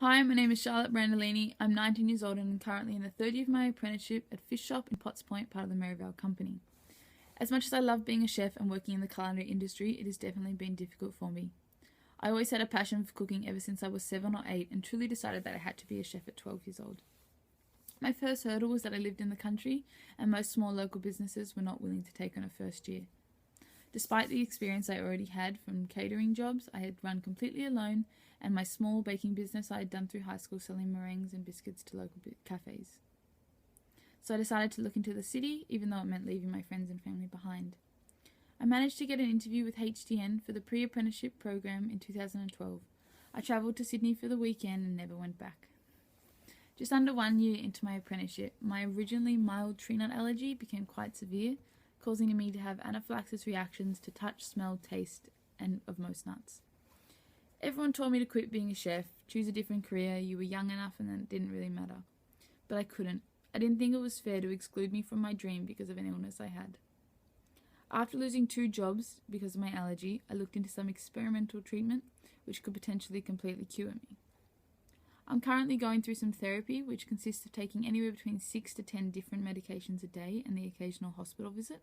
Hi, my name is Charlotte Brandolini. I'm 19 years old and I'm currently in the third year of my apprenticeship at Fish Shop in Potts Point, part of the Merivale Company. As much as I love being a chef and working in the culinary industry, it has definitely been difficult for me. I always had a passion for cooking ever since I was 7 or 8 and truly decided that I had to be a chef at 12 years old. My first hurdle was that I lived in the country and most small local businesses were not willing to take on a first year. Despite the experience I already had from catering jobs I had run completely alone, and my small baking business I had done through high school selling meringues and biscuits to local cafes. So I decided to look into the city, even though it meant leaving my friends and family behind. I managed to get an interview with HTN for the pre-apprenticeship program in 2012. I travelled to Sydney for the weekend and never went back. Just under 1 year into my apprenticeship, my originally mild tree nut allergy became quite severe, causing me to have anaphylaxis reactions to touch, smell, taste, and of most nuts. Everyone told me to quit being a chef, choose a different career, you were young enough and then it didn't really matter. But I couldn't. I didn't think it was fair to exclude me from my dream because of an illness I had. After losing 2 jobs because of my allergy, I looked into some experimental treatment which could potentially completely cure me. I'm currently going through some therapy which consists of taking anywhere between 6 to 10 different medications a day and the occasional hospital visit.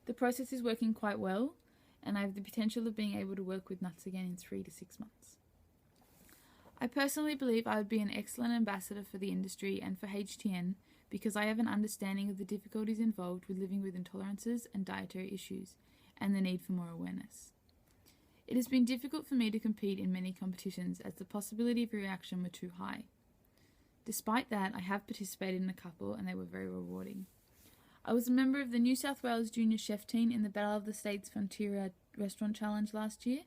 The process is working quite well, and I have the potential of being able to work with nuts again in 3 to 6 months. I personally believe I would be an excellent ambassador for the industry and for HTN because I have an understanding of the difficulties involved with living with intolerances and dietary issues, and the need for more awareness. It has been difficult for me to compete in many competitions as the possibility of reaction were too high. Despite that, I have participated in a couple and they were very rewarding. I was a member of the New South Wales Junior Chef team in the Battle of the States Frontier Restaurant Challenge last year.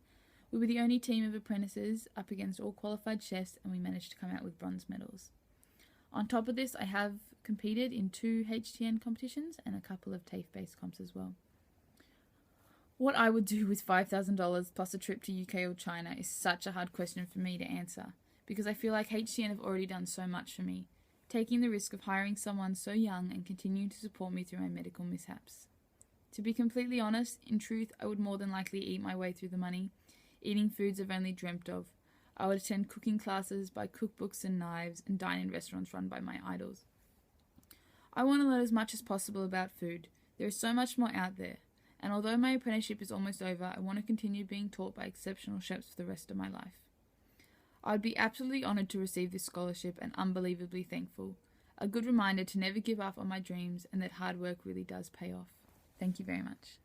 We were the only team of apprentices up against all qualified chefs and we managed to come out with bronze medals. On top of this, I have competed in 2 HTN competitions and a couple of TAFE-based comps as well. What I would do with $5,000 plus a trip to UK or China is such a hard question for me to answer because I feel like HTN have already done so much for me, taking the risk of hiring someone so young and continuing to support me through my medical mishaps. To be completely honest, in truth, I would more than likely eat my way through the money, eating foods I've only dreamt of. I would attend cooking classes, buy cookbooks and knives, and dine in restaurants run by my idols. I want to learn as much as possible about food. There is so much more out there, and although my apprenticeship is almost over, I want to continue being taught by exceptional chefs for the rest of my life. I would be absolutely honoured to receive this scholarship and unbelievably thankful. A good reminder to never give up on my dreams and that hard work really does pay off. Thank you very much.